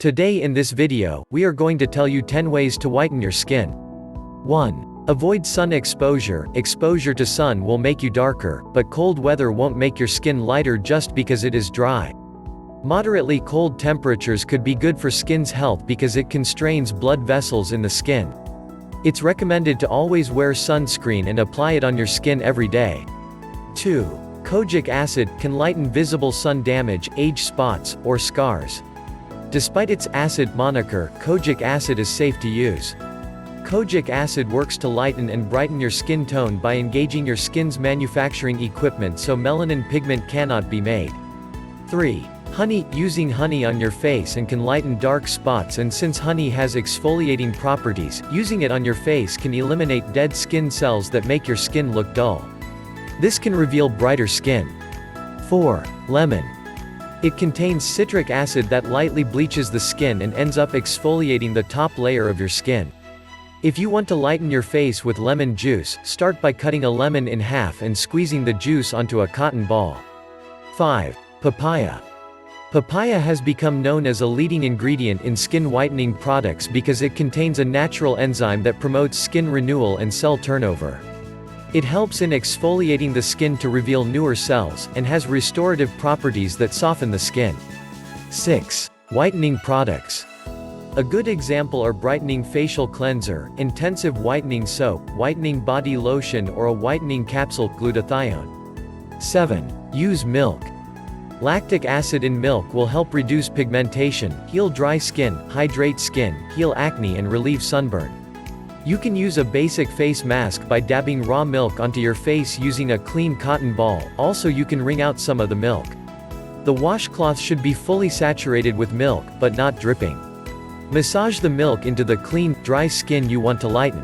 Today in this video, we are going to tell you 10 ways to whiten your skin. 1. Avoid sun exposure. Exposure to sun will make you darker, but cold weather won't make your skin lighter just because it is dry. Moderately cold temperatures could be good for skin's health because it constrains blood vessels in the skin. It's recommended to always wear sunscreen and apply it on your skin every day. 2. Kojic acid can lighten visible sun damage, age spots, or scars. Despite its acid moniker, kojic acid is safe to use. Kojic acid works to lighten and brighten your skin tone by engaging your skin's manufacturing equipment so melanin pigment cannot be made. 3. Honey. Using honey on your face and can lighten dark spots, and since honey has exfoliating properties, using it on your face can eliminate dead skin cells that make your skin look dull. This can reveal brighter skin. 4. Lemon. It contains citric acid that lightly bleaches the skin and ends up exfoliating the top layer of your skin. If you want to lighten your face with lemon juice, start by cutting a lemon in half and squeezing the juice onto a cotton ball. 5. Papaya. Papaya has become known as a leading ingredient in skin whitening products because it contains a natural enzyme that promotes skin renewal and cell turnover. It helps in exfoliating the skin to reveal newer cells, and has restorative properties that soften the skin. 6. Whitening products. A good example are brightening facial cleanser, intensive whitening soap, whitening body lotion, or a whitening capsule. Glutathione. 7. Use milk. Lactic acid in milk will help reduce pigmentation, heal dry skin, hydrate skin, heal acne, and relieve sunburn. You can use a basic face mask by dabbing raw milk onto your face using a clean cotton ball. Also, you can wring out some of the milk. The washcloth should be fully saturated with milk, but not dripping. Massage the milk into the clean, dry skin you want to lighten.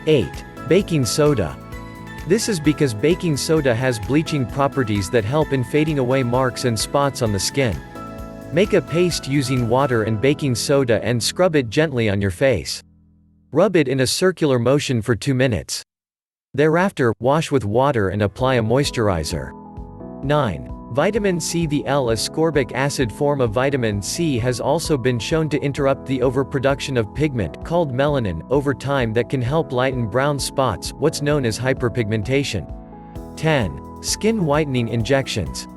8. Baking soda. This is because baking soda has bleaching properties that help in fading away marks and spots on the skin. Make a paste using water and baking soda and scrub it gently on your face. Rub it in a circular motion for 2 minutes. Thereafter, wash with water and apply a moisturizer. 9. Vitamin C. The L-ascorbic acid form of vitamin C has also been shown to interrupt the overproduction of pigment, called melanin, over time that can help lighten brown spots, what's known as hyperpigmentation. 10. Skin whitening injections.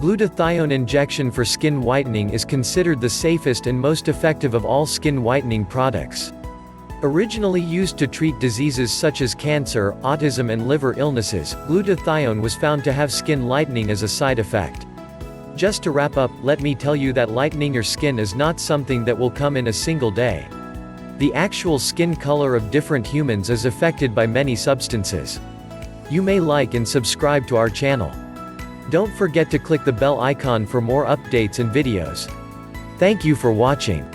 Glutathione injection for skin whitening is considered the safest and most effective of all skin whitening products. Originally used to treat diseases such as cancer, autism, and liver illnesses, glutathione was found to have skin lightening as a side effect. Just to wrap up, let me tell you that lightening your skin is not something that will come in a single day. The actual skin color of different humans is affected by many substances. You may like and subscribe to our channel. Don't forget to click the bell icon for more updates and videos. Thank you for watching.